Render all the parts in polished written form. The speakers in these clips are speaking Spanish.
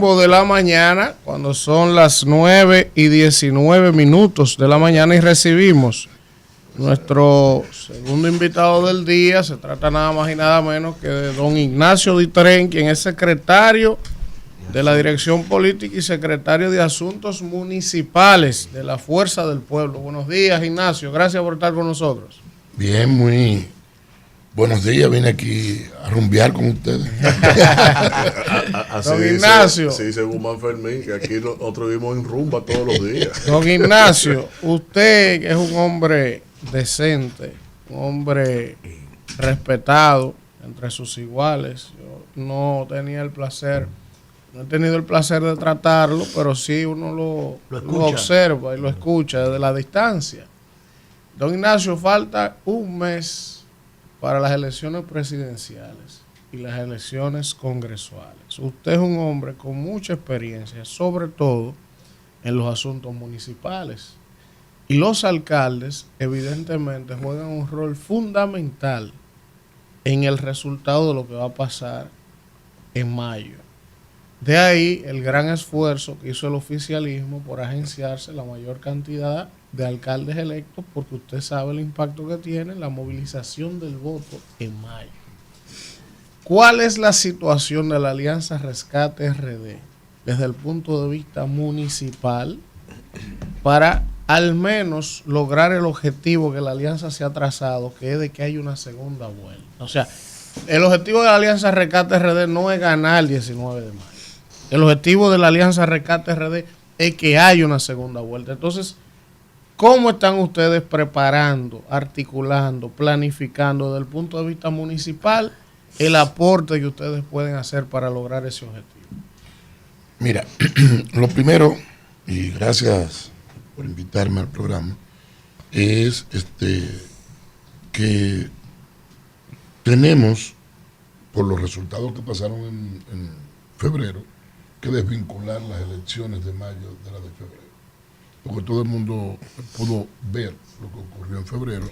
tiempo de la mañana, cuando son las 9:19 de la mañana, y recibimos nuestro segundo invitado del día. Se trata nada más y nada menos que de don Ignacio Ditren, quien es secretario de la Dirección Política y secretario de Asuntos Municipales de la Fuerza del Pueblo. Buenos días, Ignacio. Gracias por estar con nosotros. Bien, muy buenos días. Vine aquí a rumbear con ustedes. Don Ignacio. Sí, según Guzmán Fermín, que aquí nosotros vivimos en rumba todos los días. Don Ignacio, usted que es un hombre decente, un hombre respetado entre sus iguales. Yo no he tenido el placer de tratarlo, pero sí uno lo observa y lo escucha desde la distancia. Don Ignacio, falta un mes para las elecciones presidenciales y las elecciones congresuales. Usted es un hombre con mucha experiencia, sobre todo en los asuntos municipales. Y los alcaldes, evidentemente, juegan un rol fundamental en el resultado de lo que va a pasar en mayo. De ahí el gran esfuerzo que hizo el oficialismo por agenciarse la mayor cantidad de alcaldes electos, porque usted sabe el impacto que tiene la movilización del voto en mayo. ¿Cuál es la situación de la Alianza Rescate RD desde el punto de vista municipal para al menos lograr el objetivo que la alianza se ha trazado, que es de que haya una segunda vuelta? O sea, el objetivo de la Alianza Rescate RD no es ganar el 19 de mayo. El objetivo de la Alianza Rescate RD es que haya una segunda vuelta. Entonces, ¿cómo están ustedes preparando, articulando, planificando desde el punto de vista municipal el aporte que ustedes pueden hacer para lograr ese objetivo? Mira, lo primero, y gracias por invitarme al programa, es que tenemos, por los resultados que pasaron en febrero, que desvincular las elecciones de mayo de las de febrero, porque todo el mundo pudo ver lo que ocurrió en febrero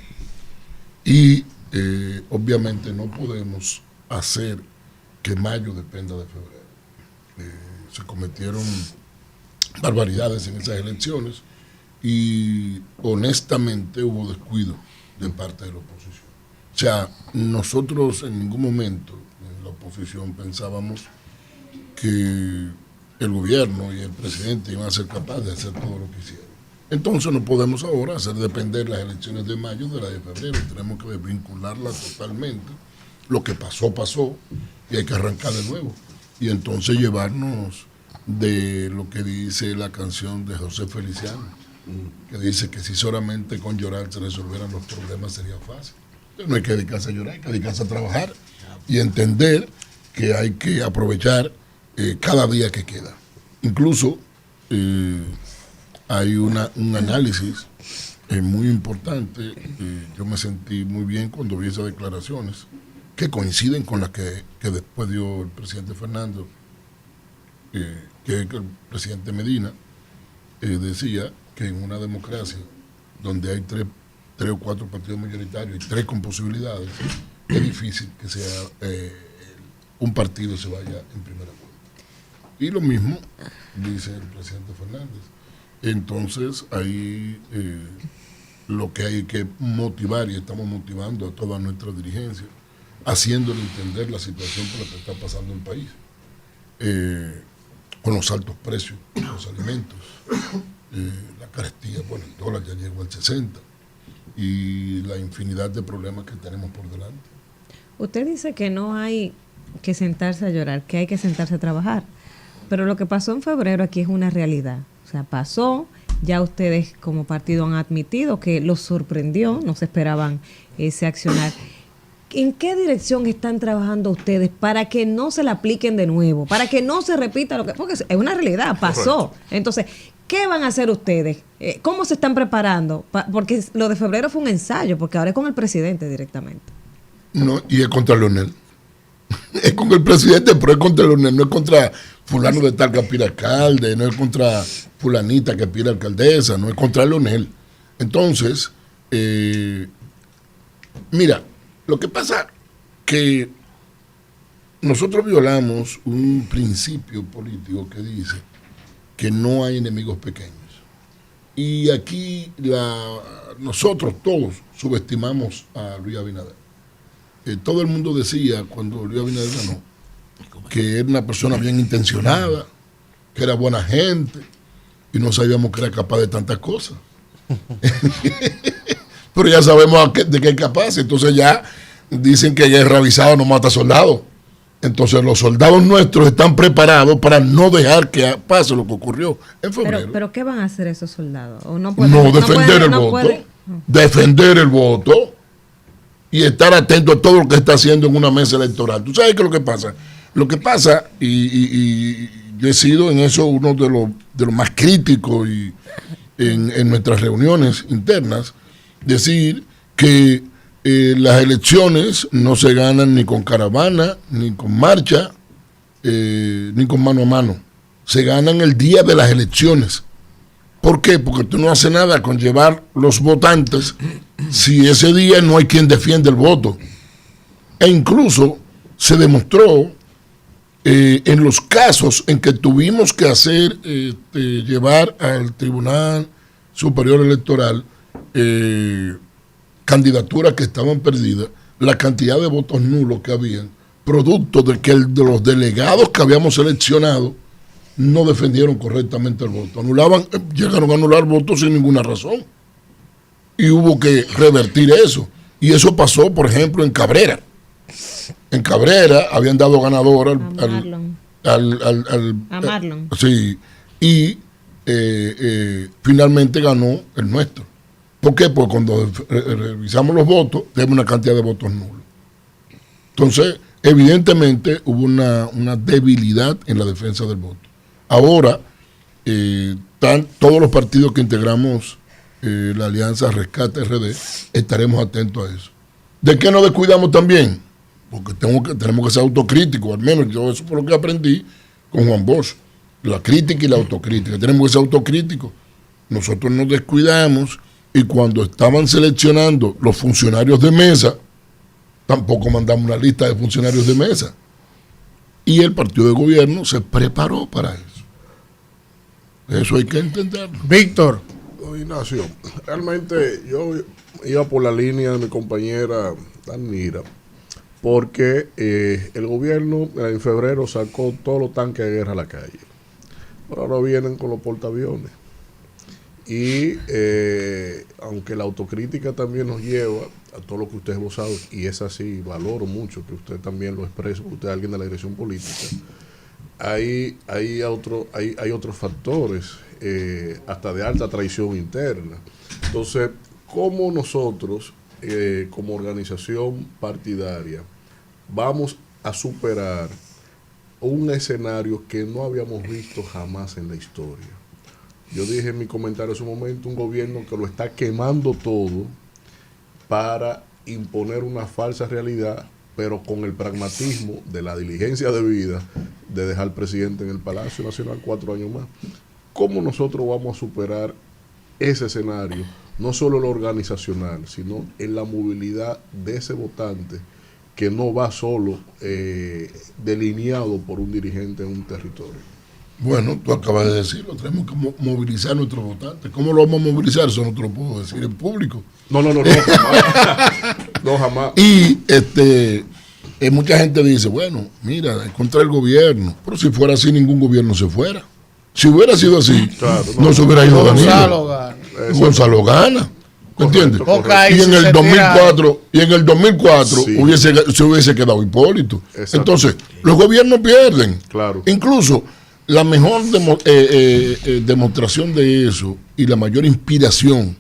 y obviamente no podemos hacer que mayo dependa de febrero. Se cometieron barbaridades en esas elecciones y honestamente hubo descuido de parte de la oposición. O sea, nosotros en ningún momento en la oposición pensábamos que el gobierno y el presidente iban a ser capaces de hacer todo lo que hicieron. Entonces no podemos ahora hacer depender las elecciones de mayo de las de febrero. Tenemos que desvincularlas totalmente. Lo que pasó, pasó y hay que arrancar de nuevo. Y entonces llevarnos de lo que dice la canción de José Feliciano, que dice que si solamente con llorar se resolvieran los problemas sería fácil. Pero no hay que dedicarse a llorar, hay que dedicarse a trabajar y entender que hay que aprovechar cada día que queda. Incluso hay un análisis muy importante. Yo me sentí muy bien cuando vi esas declaraciones que coinciden con las que después dio el presidente Fernando, que el presidente Medina decía que en una democracia donde hay tres o cuatro partidos mayoritarios y tres con posibilidades, es difícil que sea un partido se vaya en primera vuelta. Y lo mismo dice el presidente Fernández. Entonces ahí lo que hay que motivar, y estamos motivando a toda nuestra dirigencia, haciéndole entender la situación por la que está pasando el país, con los altos precios de los alimentos, la carestía, bueno, el dólar ya llegó al 60, y la infinidad de problemas que tenemos por delante. Usted dice que no hay que sentarse a llorar, que hay que sentarse a trabajar, pero lo que pasó en febrero aquí es una realidad. O sea, pasó, ya ustedes como partido han admitido que los sorprendió, no se esperaban ese accionar. ¿En qué dirección están trabajando ustedes para que no se la apliquen de nuevo? Para que no se repita lo que... Porque es una realidad, pasó. Entonces, ¿qué van a hacer ustedes? ¿Cómo se están preparando? Porque lo de febrero fue un ensayo, porque ahora es con el presidente directamente. No, y es contra Leonel. Es con el presidente, pero es contra Leonel, no es contra fulano de tal que aspira alcalde, no es contra fulanita que aspira alcaldesa, no es contra Leonel. Entonces, mira, lo que pasa que nosotros violamos un principio político que dice que no hay enemigos pequeños. Y aquí nosotros todos subestimamos a Luis Abinader. Todo el mundo decía cuando Luis Abinader ganó que era una persona bien intencionada, que era buena gente, y no sabíamos que era capaz de tantas cosas. Pero ya sabemos de qué es capaz. Entonces ya dicen que guerra avisada no mata soldados. Entonces los soldados nuestros están preparados para no dejar que pase lo que ocurrió en febrero. Pero ¿qué van a hacer esos soldados? ¿O defender el voto. Defender el voto y estar atento a todo lo que está haciendo en una mesa electoral. ¿Tú sabes qué es lo que pasa? Lo que pasa, y yo he sido en eso uno de los más críticos y en nuestras reuniones internas, decir que las elecciones no se ganan ni con caravana, ni con marcha, ni con mano a mano. Se ganan el día de las elecciones. ¿Por qué? Porque tú no haces nada con llevar los votantes si ese día no hay quien defienda el voto. E incluso se demostró en los casos en que tuvimos que llevar al Tribunal Superior Electoral candidaturas que estaban perdidas, la cantidad de votos nulos que habían, producto de que de los delegados que habíamos seleccionado no defendieron correctamente el voto. Llegaron a anular votos sin ninguna razón. Y hubo que revertir eso. Y eso pasó, por ejemplo, en Cabrera. En Cabrera habían dado ganador a Marlon. Sí. Y finalmente ganó el nuestro. ¿Por qué? Porque cuando revisamos los votos, tenemos una cantidad de votos nulos. Entonces, evidentemente hubo una debilidad en la defensa del voto. Ahora, todos los partidos que integramos la Alianza Rescate RD, estaremos atentos a eso. ¿De qué nos descuidamos también? Porque tenemos que ser autocríticos, al menos yo eso fue lo que aprendí con Juan Bosch, la crítica y la autocrítica. Tenemos que ser autocríticos. Nosotros nos descuidamos y cuando estaban seleccionando los funcionarios de mesa, tampoco mandamos una lista de funcionarios de mesa. Y el partido de gobierno se preparó para eso. Eso hay que entenderlo. Víctor. Ignacio, realmente yo iba por la línea de mi compañera Danira, porque el gobierno en febrero sacó todos los tanques de guerra a la calle. Ahora vienen con los portaaviones. Y aunque la autocrítica también nos lleva a todo lo que usted ha esbozado, y es así, valoro mucho que usted también lo exprese, porque usted es alguien de la dirección política, hay otros factores, hasta de alta traición interna. Entonces, ¿cómo nosotros, como organización partidaria, vamos a superar un escenario que no habíamos visto jamás en la historia? Yo dije en mi comentario en su momento, un gobierno que lo está quemando todo para imponer una falsa realidad, pero con el pragmatismo de la diligencia debida de dejar al presidente en el Palacio Nacional 4 años más. ¿Cómo nosotros vamos a superar ese escenario? No solo en lo organizacional, sino en la movilidad de ese votante que no va solo delineado por un dirigente en un territorio. Bueno, tú acabas de decirlo, tenemos que movilizar a nuestros votantes. ¿Cómo lo vamos a movilizar? Eso no te lo puedo decir en público. No, jamás. No, jamás. Y mucha gente dice, bueno, mira, es contra el gobierno. Pero si fuera así, ningún gobierno se fuera. Si hubiera sido así, claro, no se hubiera ido Danilo. Gonzalo gana. ¿Me entiendes? Y en el 2004 sí, se hubiese quedado Hipólito. Exacto. Entonces, los gobiernos pierden. Claro. Incluso la mejor demostración de eso y la mayor inspiración,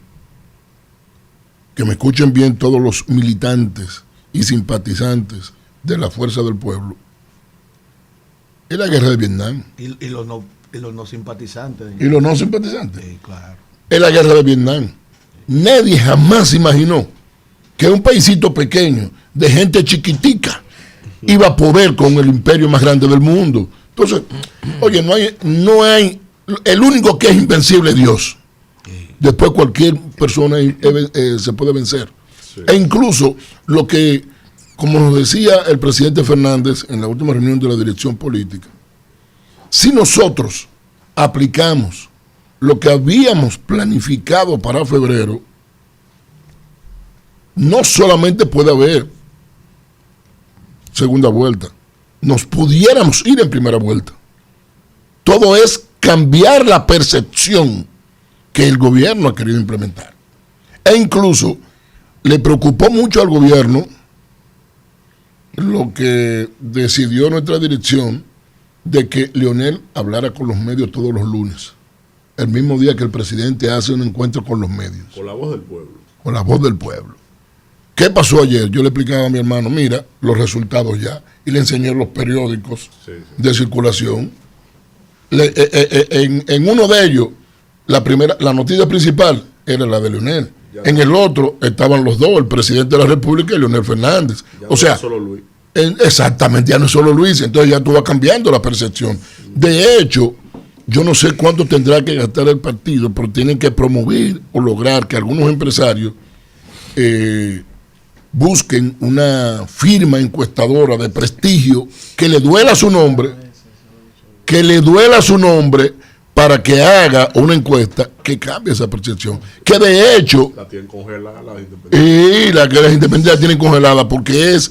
que me escuchen bien todos los militantes y simpatizantes de la Fuerza del Pueblo, es la guerra de Vietnam. Y los no simpatizantes. ¿Y los no simpatizantes? Sí, claro. Es la guerra de Vietnam. Nadie jamás imaginó que un paísito pequeño, de gente chiquitica, iba a poder con el imperio más grande del mundo. Entonces, oye, no hay, el único que es invencible es Dios. Después cualquier persona se puede vencer. Sí. E incluso lo que como nos decía el presidente Fernández en la última reunión de la dirección política, si nosotros aplicamos lo que habíamos planificado para febrero, no solamente puede haber segunda vuelta, nos pudiéramos ir en primera vuelta. Todo es cambiar la percepción que el gobierno ha querido implementar. E incluso le preocupó mucho al gobierno lo que decidió nuestra dirección de que Leonel hablara con los medios todos los lunes, el mismo día que el presidente hace un encuentro con los medios. Con la voz del pueblo. Con la voz del pueblo. ¿Qué pasó ayer? Yo le explicaba a mi hermano, mira, los resultados ya, y le enseñé los periódicos de circulación. En uno de ellos, la noticia principal era la de Leonel. En el otro estaban los dos, el presidente de la República y Leonel Fernández. Ya o sea, no solo Luis. Exactamente, ya no es solo Luis, entonces ya tú vas cambiando la percepción. De hecho, yo no sé cuánto tendrá que gastar el partido, pero tienen que promover o lograr que algunos empresarios busquen una firma encuestadora de prestigio que le duela su nombre, para que haga una encuesta que cambie esa percepción. Que de hecho, la tienen congelada las independientes. y la que las independientes la tienen congelada, porque es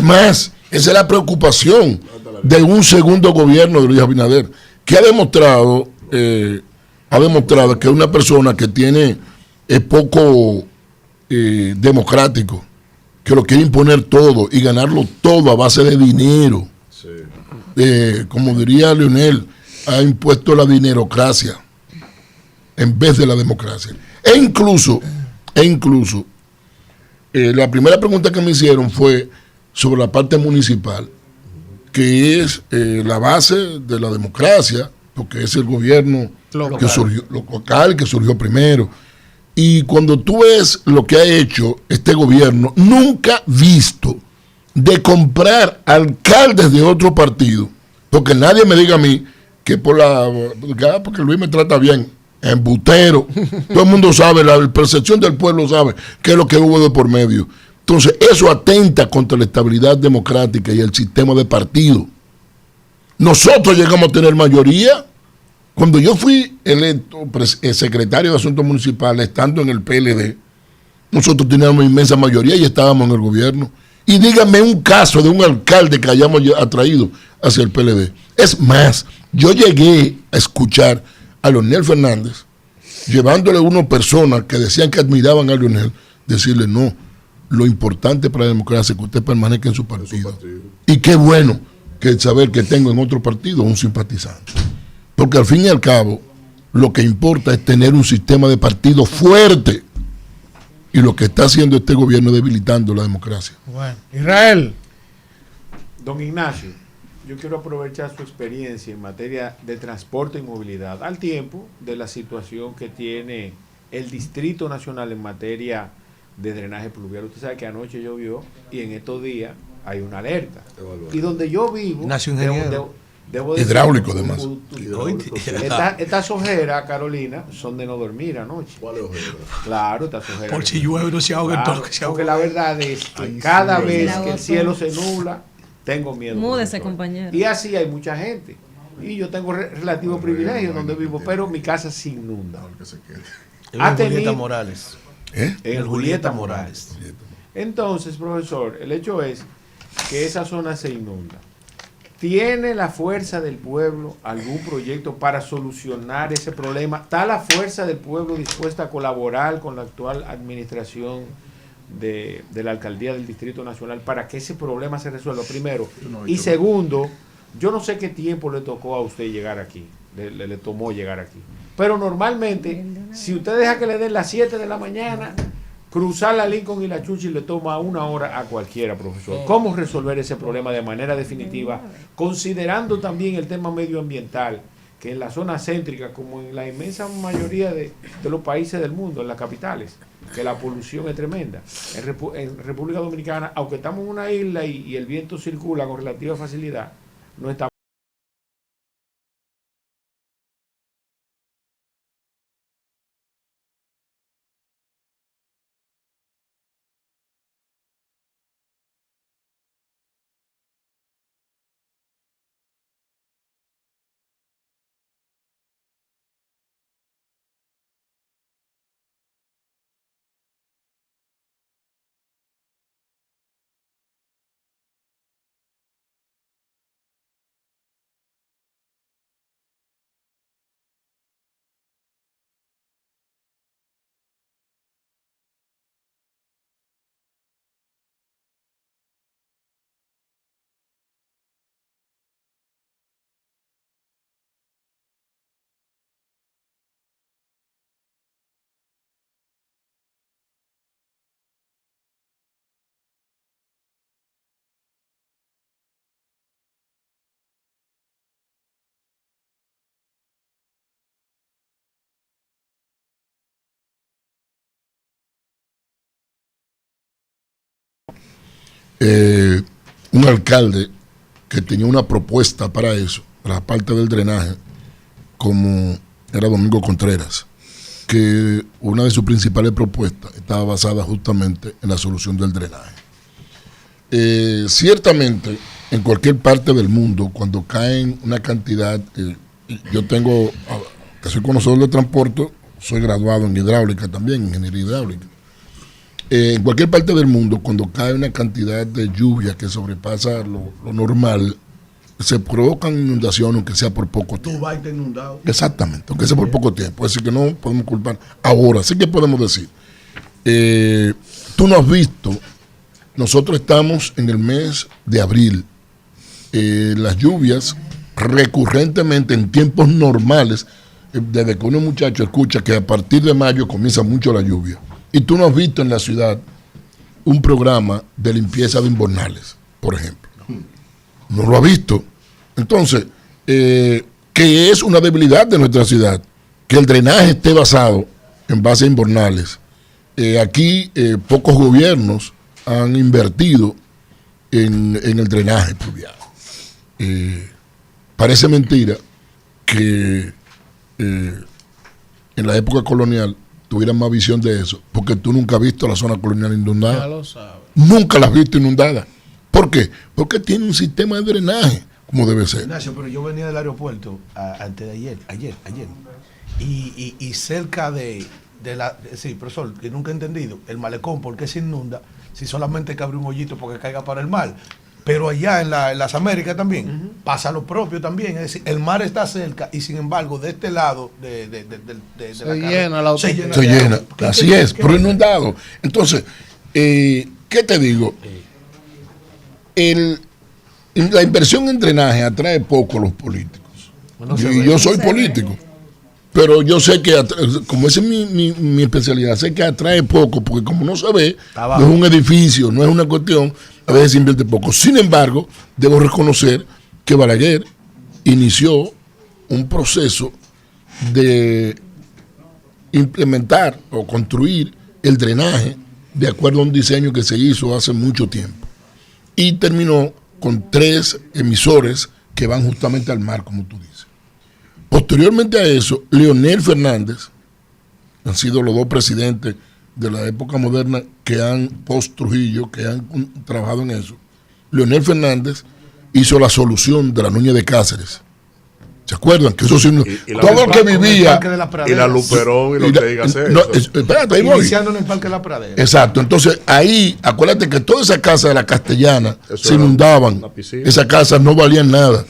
más, esa es la preocupación de un segundo gobierno de Luis Abinader, que ha demostrado que es una persona que tiene poco democrático, que lo quiere imponer todo y ganarlo todo a base de dinero. Sí. Como diría Leonel, ha impuesto la dinerocracia en vez de la democracia. E incluso la primera pregunta que me hicieron fue sobre la parte municipal, que es la base de la democracia, porque es el gobierno local que surgió primero. Y cuando tú ves lo que ha hecho este gobierno, nunca visto de comprar alcaldes de otro partido, porque nadie me diga a mí que porque Luis me trata bien, embutero. Todo el mundo sabe, la percepción del pueblo sabe qué es lo que hubo de por medio. Entonces, eso atenta contra la estabilidad democrática y el sistema de partido. Nosotros llegamos a tener mayoría. Cuando yo fui electo secretario de Asuntos Municipales, estando en el PLD, nosotros teníamos inmensa mayoría y estábamos en el gobierno. Y dígame un caso de un alcalde que hayamos atraído hacia el PLD. Es más, yo llegué a escuchar a Leonel Fernández, llevándole a una persona que decían que admiraban a Leonel, decirle no, lo importante para la democracia es que usted permanezca en su partido. Y qué bueno que saber que tengo en otro partido un simpatizante. Porque al fin y al cabo, lo que importa es tener un sistema de partido fuerte. Y lo que está haciendo este gobierno es debilitando la democracia. Bueno, Israel. Don Ignacio, yo quiero aprovechar su experiencia en materia de transporte y movilidad al tiempo de la situación que tiene el Distrito Nacional en materia de drenaje pluvial. Usted sabe que anoche llovió y en estos días hay una alerta. Y donde yo vivo, Ignacio Ingeniero. debo decir, Hidráulico, además. Estas ojeras, Carolina, son de no dormir anoche. ¿Cuál es ojera? Claro, estas ojeras. Por si llueve no se ahoga Claro, todo. Se porque ahoga. la verdad es que Ay, cada sí, vez verdad. que el cielo se nubla, tengo miedo. Múdese, profesor. compañero. Y así hay mucha gente. Y yo tengo relativo privilegio donde vivo, pero mi casa se inunda. Que se quede. Ha En tenido- Julieta Morales. ¿Eh? En El Julieta Julieta Morales. Entonces, profesor, el hecho es que esa zona se inunda. ¿Tiene la fuerza del pueblo algún proyecto para solucionar ese problema? ¿Está la fuerza del pueblo dispuesta a colaborar con la actual administración de la alcaldía del Distrito Nacional para que ese problema se resuelva? Primero. Y segundo, yo no sé qué tiempo le tocó a usted llegar aquí, le tomó llegar aquí. Pero normalmente, si usted deja que le den las 7 de la mañana, cruzar la Lincoln y la Chuchi le toma 1 hora a cualquiera, profesor. ¿Cómo resolver ese problema de manera definitiva? Considerando también el tema medioambiental, que en la zona céntrica, como en la inmensa mayoría de los países del mundo, en las capitales, que la polución es tremenda. En República Dominicana, aunque estamos en una isla y el viento circula con relativa facilidad, no estamos un alcalde que tenía una propuesta para eso, para la parte del drenaje, como era Domingo Contreras, que una de sus principales propuestas estaba basada justamente en la solución del drenaje. Ciertamente, en cualquier parte del mundo, cuando caen una cantidad, yo tengo, que soy conocedor de transporte, soy graduado en hidráulica también, ingeniería hidráulica. En cualquier parte del mundo, cuando cae una cantidad de lluvia que sobrepasa lo normal, se provocan inundaciones, aunque sea por poco tiempo. Tú vas a estar inundado. Exactamente, aunque sea por poco tiempo. Así que no podemos culpar. Ahora, sí que podemos decir, tú no has visto, nosotros estamos en el mes de abril. Las lluvias recurrentemente en tiempos normales, desde que un muchacho escucha que a partir de mayo comienza mucho la lluvia. Y tú no has visto en la ciudad un programa de limpieza de invernales, por ejemplo. No lo has visto. Entonces, que es una debilidad de nuestra ciudad, que el drenaje esté basado en base a invernales. Aquí pocos gobiernos han invertido en el drenaje pluvial. Parece mentira que en la época colonial tuvieran más visión de eso, porque tú nunca has visto la zona colonial inundada. Ya lo sabes. Nunca la has visto inundada. ¿Por qué? Porque tiene un sistema de drenaje, como debe ser. Ignacio, pero yo venía del aeropuerto antes de ayer, y cerca de la... Sí, profesor, que nunca he entendido, el malecón, ¿por qué se inunda si solamente cabe un hoyito porque caiga para el mar? Pero allá en las Américas también pasa lo propio también. Es decir, el mar está cerca y sin embargo de este lado de Se la llena la autopista. Se llena. ¿Qué Así es, pero inundado. Entonces, ¿qué te digo? La inversión en drenaje atrae poco a los políticos. Bueno, Yo soy político, pero yo sé que, como esa es mi especialidad, sé que atrae poco, porque como no se ve, no es un edificio, no es una cuestión, a veces se invierte poco. Sin embargo, debo reconocer que Balaguer inició un proceso de implementar o construir el drenaje de acuerdo a un diseño que se hizo hace mucho tiempo. Y terminó con 3 emisores que van justamente al mar, como tú dices. Posteriormente a eso, Leonel Fernández, han sido los 2 presidentes de la época moderna que han, post Trujillo, que han trabajado en eso. Leonel Fernández hizo la solución de la Nuña de Cáceres. ¿Se acuerdan? Que eso sí, todo el que vivía... Y la Luperón y los Ortega. No, espérate, ahí voy. Iniciando en el Parque de la Pradera. Exacto, entonces ahí, acuérdate que toda esa casa de la Castellana Eso se inundaban, una piscina. esas casas no valían nada.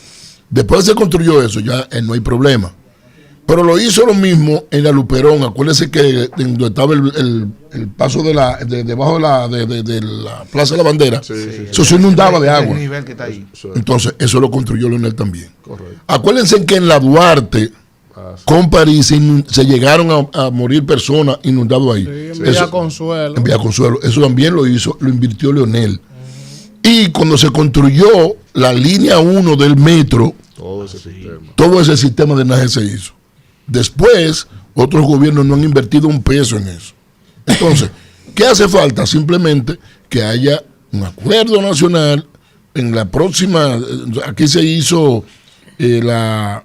Después se construyó eso, ya no hay problema. Pero lo hizo lo mismo en la Luperón. Acuérdense que donde estaba el paso debajo de la Plaza de la Bandera, eso se inundaba de agua. El nivel que está ahí. Entonces, eso lo construyó Leonel también. Correcto. Acuérdense que en la Duarte, con París, se llegaron a morir personas inundadas ahí. Sí, en Villaconsuelo. En Villaconsuelo. Eso también lo invirtió Leonel. Y cuando se construyó la línea 1 del metro, todo ese sistema de drenaje se hizo. Después, otros gobiernos no han invertido un peso en eso. Entonces, ¿qué hace falta? Simplemente que haya un acuerdo nacional. En la próxima, aquí se hizo la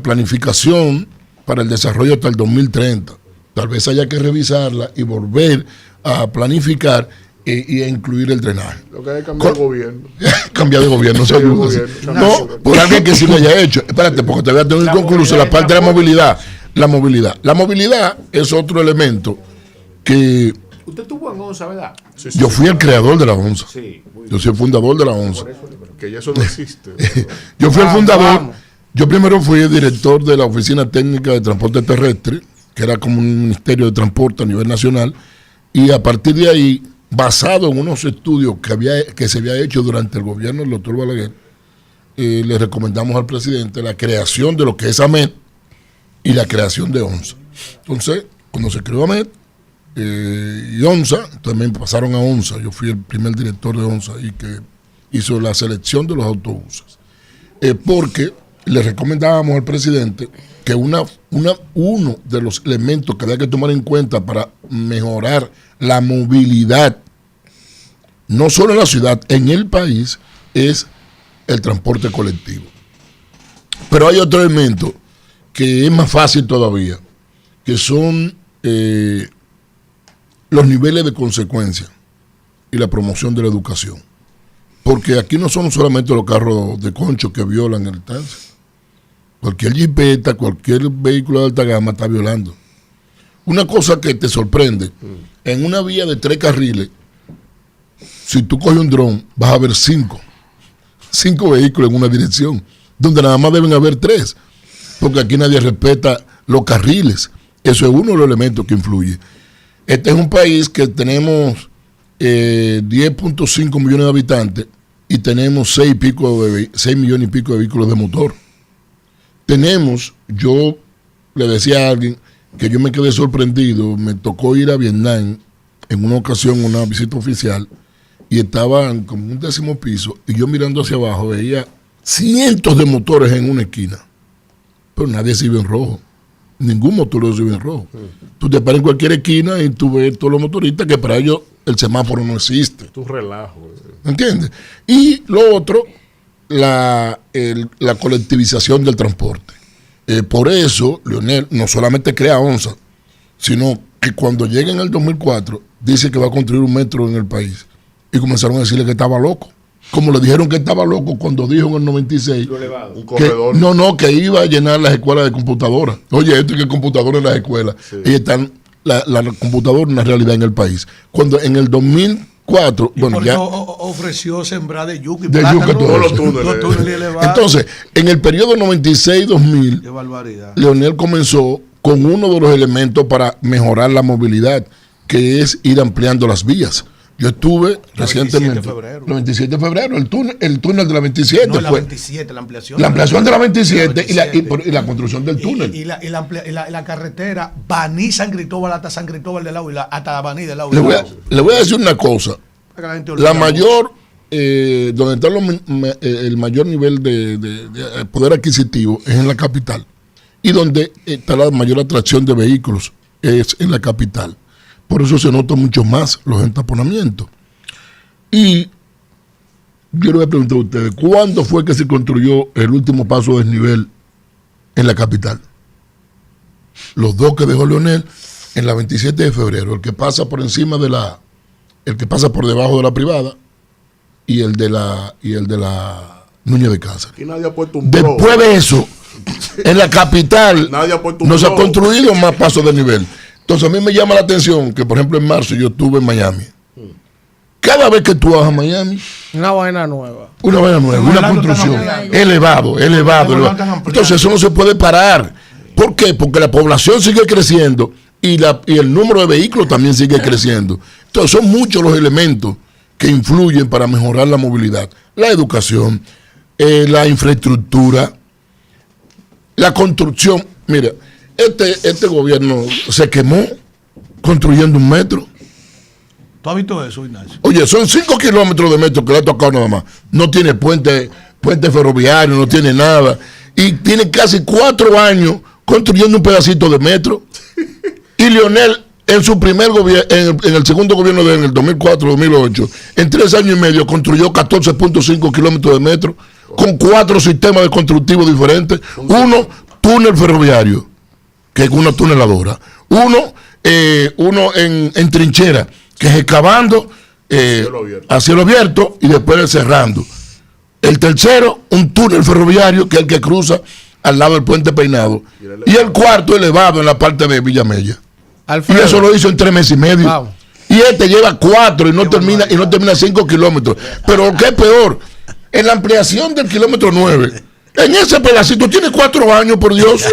planificación para el desarrollo hasta el 2030. Tal vez haya que revisarla y volver a planificar y a incluir el drenaje. Lo que hay que cambiar el gobierno. Cambiar de gobierno, se ayuda. No, por alguien que sí lo haya hecho. Espérate, porque te voy a tener un concluso. La parte de la movilidad. La movilidad es otro elemento que... Usted estuvo en ONSA, ¿verdad? Yo fui el creador de la ONSA. Sí, muy bien. Yo soy el fundador de la ONSA. Que ya eso no existe. Yo fui el fundador. Vamos. Yo primero fui el director de la Oficina Técnica de Transporte Terrestre, que era como un ministerio de transporte a nivel nacional, y a partir de ahí, basado en unos estudios que se había hecho durante el gobierno del doctor Balaguer, le recomendamos al presidente la creación de lo que es AMET y la creación de ONSA. Entonces, cuando se creó AMET y ONSA, también pasaron a ONSA. Yo fui el primer director de ONSA y que hizo la selección de los autobuses. Porque le recomendábamos al presidente que uno de los elementos que había que tomar en cuenta para mejorar la movilidad no solo en la ciudad, en el país, es el transporte colectivo. Pero hay otro elemento que es más fácil todavía, que son los niveles de consecuencia y la promoción de la educación. Porque aquí no son solamente los carros de concho que violan el tránsito. Cualquier jipeta, cualquier vehículo de alta gama está violando. Una cosa que te sorprende, en una vía de 3 carriles, si tú coges un dron, vas a ver 5 vehículos en una dirección, donde nada más deben haber 3, porque aquí nadie respeta los carriles. Eso es uno de los elementos que influye. Este es un país que tenemos 10.5 millones de habitantes y tenemos 6 millones y pico de vehículos de motor. Yo le decía a alguien que yo me quedé sorprendido, me tocó ir a Vietnam en una ocasión, una visita oficial, y estaban como en un 10º piso, y yo mirando hacia abajo veía cientos de motores en una esquina, pero nadie se iba en rojo, ningún motor se iba en rojo. Tú te paras en cualquier esquina y tú ves todos los motoristas que para ellos el semáforo no existe. Es un relajo. ¿Entiendes? Y lo otro, la colectivización del transporte. Por eso, Leonel no solamente crea ONSA, sino que cuando llega en el 2004, dice que va a construir un metro en el país. Y comenzaron a decirle que estaba loco. Como le dijeron que estaba loco cuando dijo en el 96 un corredor. que iba a llenar las escuelas de computadoras. Oye, esto es que computadoras en las escuelas. Sí. Y están la computadora una realidad en el país. Cuando en el 2004, bueno, ya ofreció sembrar de yuca y plátano, todos los túneles. Entonces, en el periodo 96-2000, Leonel comenzó con uno de los elementos para mejorar la movilidad, que es ir ampliando las vías. Yo estuve recientemente, el 27 de febrero, el túnel de la 27. No, la 27, la ampliación. La ampliación de la 27 y la construcción del túnel. Y la carretera Baní-San Cristóbal hasta San Cristóbal del Agua, hasta Baní del Agua. Le voy a decir una cosa. La mayor, donde está el mayor nivel de poder adquisitivo es en la capital. Y donde está la mayor atracción de vehículos es en la capital. Por eso se notan mucho más los entaponamientos. Y yo le voy a preguntar a ustedes, ¿cuándo fue que se construyó el último paso de desnivel en la capital? Los dos que dejó Leonel en la 27 de febrero, el que pasa por encima el que pasa por debajo de la privada y el de la Núñez de Casa. Y nadie ha puesto un Después de eso, en la capital no se ha construido más pasos de nivel. Entonces a mí me llama la atención que, por ejemplo, en marzo yo estuve en Miami. Cada vez que tú vas a Miami, una vaina nueva, una construcción elevado. Entonces eso no se puede parar. ¿Por qué? Porque la población sigue creciendo y el número de vehículos también sigue creciendo. Entonces son muchos los elementos que influyen para mejorar la movilidad. La educación, la infraestructura, la construcción. Mira, este gobierno se quemó construyendo un metro. ¿Tú has visto eso, Ignacio? Oye, son 5 kilómetros de metro que le ha tocado nada más. No tiene puente ferroviario, no tiene nada. Y tiene casi 4 años construyendo un pedacito de metro. Y Leonel, en su primer gobierno, en el segundo gobierno en el 2004-2008, en 3 años y medio construyó 14.5 kilómetros de metro con 4 sistemas de constructivos diferentes. Uno, túnel ferroviario, que es una tuneladora. Uno en trinchera, que es excavando a cielo abierto y después cerrando. El tercero, un túnel ferroviario, que es el que cruza al lado del puente Peinado. Y el cuarto, elevado en la parte de Villamella. Alfredo. Y eso lo hizo en 3 meses y medio. Wow. Y este lleva 4 y no termina 5 kilómetros. Pero lo que es peor, en la ampliación del kilómetro 9, en ese pedacito tiene 4 años, por Dios,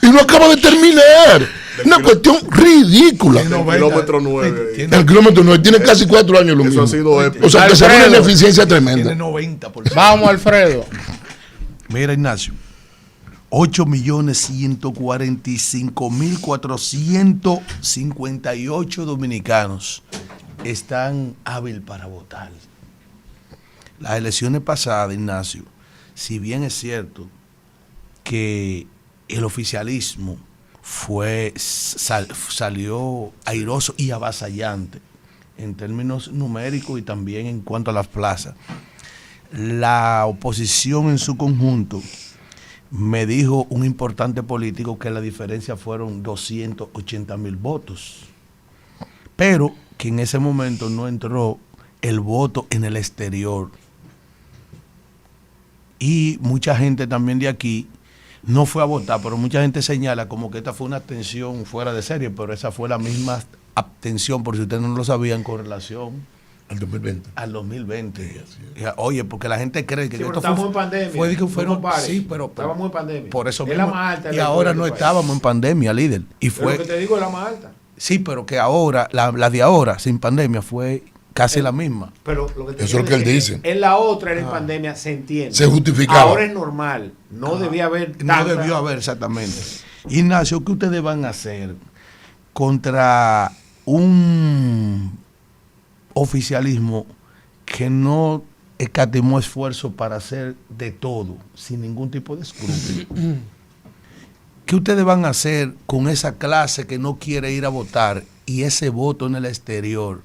y no acaba de terminar. Una cuestión ridícula. El kilómetro 9. El kilómetro 9 tiene casi 4 años lo mismo. Ha sido épico. O sea, que se ve una ineficiencia tremenda. Tiene 90%. Vamos, Alfredo. Mira, Ignacio. 8.145.458 dominicanos están hábiles para votar. Las elecciones pasadas, Ignacio, si bien es cierto que el oficialismo salió airoso y avasallante en términos numéricos y también en cuanto a las plazas. La oposición en su conjunto me dijo un importante político que la diferencia fueron 280,000 votos, pero que en ese momento no entró el voto en el exterior. Y mucha gente también de aquí no fue a votar, pero mucha gente señala como que esta fue una abstención fuera de serie, pero esa fue la misma abstención, por si ustedes no lo sabían, con relación Al 2020. al 2020. Oye, porque la gente cree que Sí, pero esto estamos en pandemia. fue que fueron, No compares. sí, pero Estábamos en pandemia. por eso Es la mismo. más alta de Y la ahora historia no del país. estábamos en pandemia, líder. Y Pero lo que fue, te digo es la más alta. sí, pero que ahora, la de ahora, sin pandemia, fue casi la misma. Pero lo que te Eso es lo quiero que él decir dice. En la otra era en pandemia, se entiende. Se justificaba. Ahora es normal. No debía haber No tanta- debió haber, exactamente. Ignacio, ¿qué ustedes van a hacer contra un oficialismo que no escatimó esfuerzo para hacer de todo, sin ningún tipo de escrúpulo? ¿Qué ustedes van a hacer con esa clase que no quiere ir a votar y ese voto en el exterior?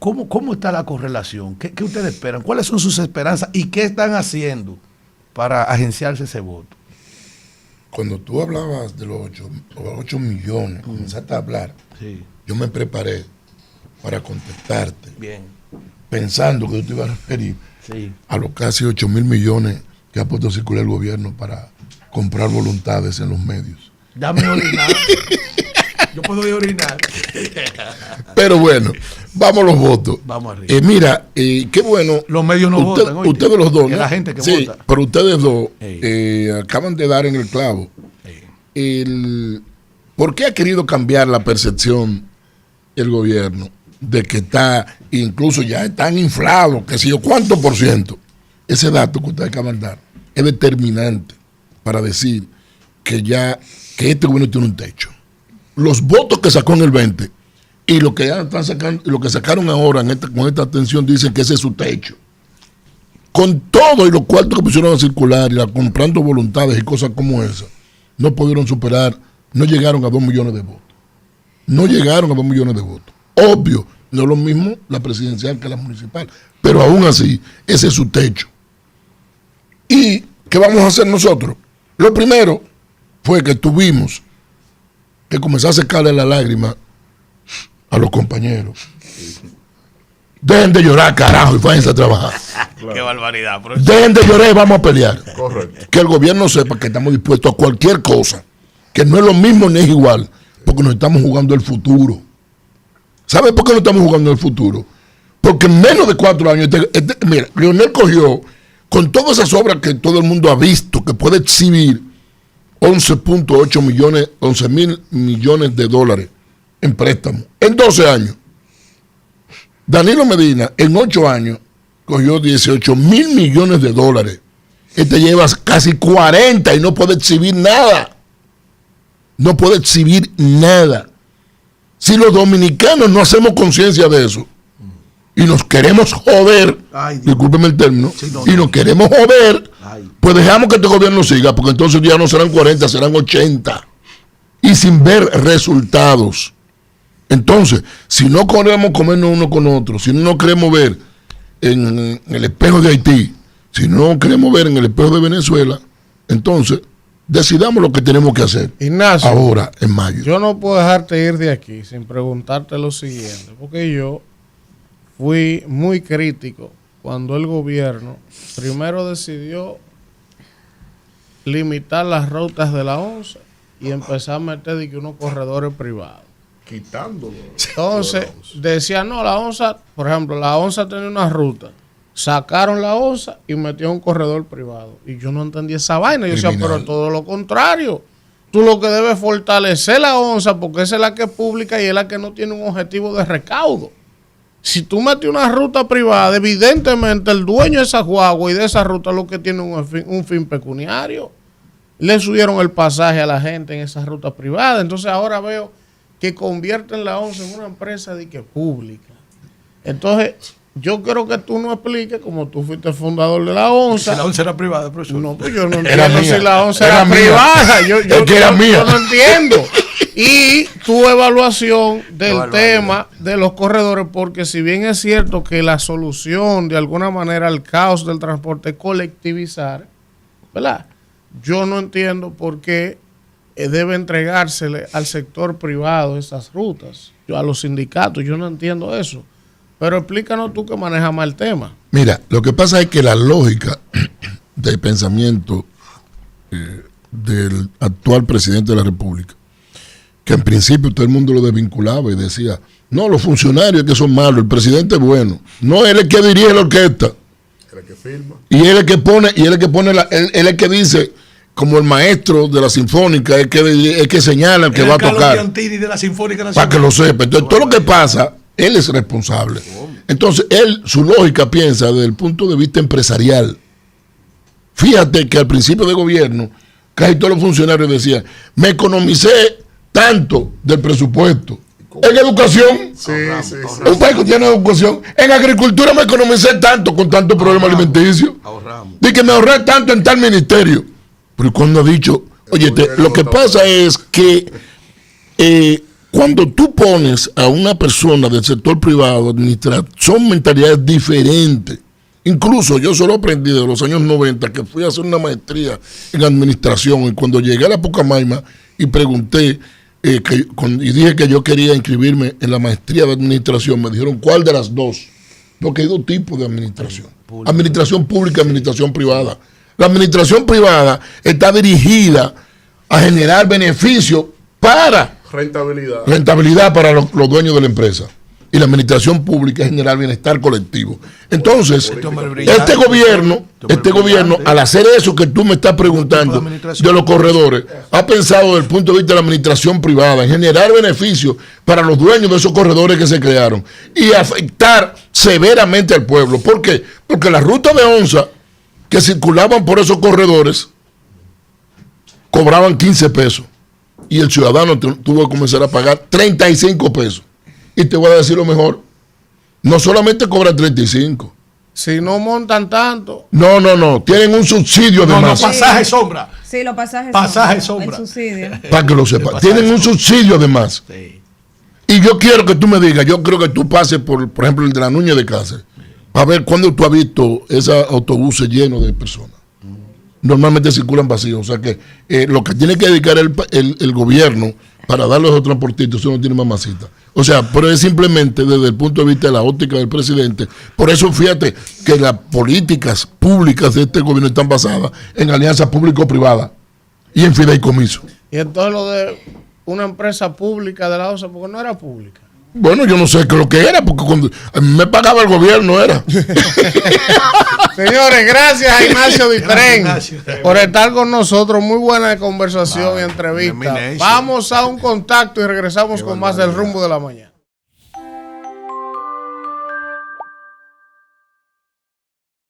¿Cómo está la correlación? ¿Qué ustedes esperan? ¿Cuáles son sus esperanzas y qué están haciendo para agenciarse ese voto? Cuando tú hablabas de los 8 millones, comenzaste a hablar, Sí, yo me preparé para contestarte, bien. pensando que tú te ibas a referir Sí. a los casi 8 mil millones que ha puesto a circular el gobierno para comprar voluntades en los medios. Dame orinar. Yo puedo ir a orinar. Pero bueno, vamos a los votos. Vamos arriba. Mira, qué bueno. Los medios no votan, oíste. Ustedes los dos, Que ¿no? la gente que sí, vota. pero ustedes dos Ey. acaban de dar en el clavo. Sí. ¿Por qué ha querido cambiar la percepción el gobierno de que está, incluso ya están inflados, que sé yo, cuánto por ciento? Ese dato que ustedes acaban de dar es determinante para decir que este gobierno tiene un techo. Los votos que sacó en el 20 y lo que ya están sacando, lo que sacaron ahora con esta atención dicen que ese es su techo. Con todo y los cuartos que pusieron a circular y comprando voluntades y cosas como esas, no pudieron superar, no llegaron a 2 millones de votos. No llegaron a 2 millones de votos. Obvio, no es lo mismo la presidencial que la municipal, pero aún así, ese es su techo. ¿Y qué vamos a hacer nosotros? Lo primero fue que tuvimos que comenzar a secarle la lágrima a los compañeros. Dejen de llorar, carajo, y váyanse a trabajar. Qué barbaridad, profesor. Dejen de llorar y vamos a pelear. Correcto. Que el gobierno sepa que estamos dispuestos a cualquier cosa, que no es lo mismo ni es igual, porque nos estamos jugando el futuro. ¿Sabe por qué no estamos jugando el futuro? Porque en menos de 4 años, mira, Leonel cogió, con todas esas obras que todo el mundo ha visto, que puede exhibir 11.8 millones, 11 mil millones de dólares en préstamos, en 12 años. Danilo Medina, en 8 años, cogió 18 mil millones de dólares. Este lleva casi 40 y no puede exhibir nada. No puede exhibir nada. Si los dominicanos no hacemos conciencia de eso y nos queremos joder, Ay, Dios. discúlpeme el término, Sí, no, y no. nos queremos joder, Ay. pues dejamos que este gobierno siga, porque entonces ya no serán 40, serán 80. Y sin ver resultados. Entonces, si no queremos comernos uno con otro, si no nos queremos ver en el espejo de Haití, si no queremos ver en el espejo de Venezuela, entonces decidamos lo que tenemos que hacer. Ignacio, Ahora, en mayo. yo no puedo dejarte ir de aquí sin preguntarte lo siguiente, porque yo fui muy crítico cuando el gobierno primero decidió limitar las rutas de la ONSA y empezar a meter de que unos corredores privados. Quitándolo. Entonces, decía, no, la ONSA, por ejemplo, la ONSA tenía una ruta, sacaron la ONSA y metió un corredor privado. Y yo no entendí esa vaina. Yo decía, Criminal. pero todo lo contrario. Tú lo que debes fortalecer la ONSA porque esa es la que es pública y es la que no tiene un objetivo de recaudo. Si tú metes una ruta privada, evidentemente el dueño de esa guagua y de esa ruta lo que tiene un fin pecuniario. Le subieron el pasaje a la gente en esa ruta privada. Entonces ahora veo que convierten la ONSA en una empresa de que pública. Entonces, yo quiero que tú no expliques, como tú fuiste fundador de la ONSA. Si la once era privada, profesor. No, pues yo no Era entiendo mía. si la ONSA Era era mía. privada. Es que era mía. Yo no entiendo. Y tu evaluación del tema de los corredores, porque si bien es cierto que la solución de alguna manera al caos del transporte es colectivizar, ¿verdad? Yo no entiendo por qué debe entregársele al sector privado esas rutas, a los sindicatos, yo no entiendo eso. Pero explícanos tú que manejas más el tema. Mira, lo que pasa es que la lógica de pensamiento del actual presidente de la República, que en principio todo el mundo lo desvinculaba y decía, no, los funcionarios que son malos, el presidente es bueno. No, él es el que dirige la orquesta. Él es el que firma. Y él es el que pone, él es el que dice, como el maestro de la sinfónica, es que señala el que va a tocar. De la Sinfónica Nacional. Para que lo sepa. Entonces, todo lo que pasa, él es responsable. Entonces, su lógica piensa desde el punto de vista empresarial. Fíjate que al principio de gobierno, casi todos los funcionarios decían, me economicé tanto del presupuesto. En educación, un país que tiene educación, en agricultura me economicé tanto con tanto problema alimenticio. De que me ahorré tanto en tal ministerio. Pero cuando ha dicho, oye, lo que pasa es que cuando tú pones a una persona del sector privado a administrar, son mentalidades diferentes. Incluso yo solo aprendí de los años 90 que fui a hacer una maestría en administración y cuando llegué a la Pucamaima y pregunté y dije que yo quería inscribirme en la maestría de administración, me dijeron, ¿cuál de las dos? Porque hay dos tipos de administración. Administración pública y administración privada. La administración privada está dirigida a generar beneficios para rentabilidad para los dueños de la empresa. Y la administración pública es generar bienestar colectivo. Entonces, este gobierno, al hacer eso que tú me estás preguntando de los corredores, ha pensado desde el punto de vista de la administración privada en generar beneficios para los dueños de esos corredores que se crearon y afectar severamente al pueblo. ¿Por qué? Porque las rutas de onza que circulaban por esos corredores cobraban 15 pesos y el ciudadano tuvo que comenzar a pagar 35 pesos. Y te voy a decir lo mejor, no solamente cobran 35. Si no montan tanto. No, tienen un subsidio además. No, pasaje sombra. Sí, los pasajes sombra. El subsidio. Para que lo sepas, tienen un subsidio además. Sí. Y yo quiero que tú me digas, yo creo que tú pases por ejemplo, el de la Núñez de Cáceres, a ver cuándo tú has visto esos autobuses llenos de personas. Normalmente circulan vacíos, o sea que lo que tiene que dedicar el gobierno para darle a los transportistas, eso no tiene mamacita. O sea, pero es simplemente desde el punto de vista de la óptica del presidente. Por eso fíjate que las políticas públicas de este gobierno están basadas en alianzas público-privadas y en fideicomiso. Y entonces lo de una empresa pública de la OSA, porque no era pública. Bueno, yo no sé qué lo que era, porque cuando a mí me pagaba el gobierno era. Señores, gracias a Ignacio Ditren por estar con nosotros. Muy buena conversación y entrevista. Vamos a un contacto y regresamos con más del Rumbo de la Mañana.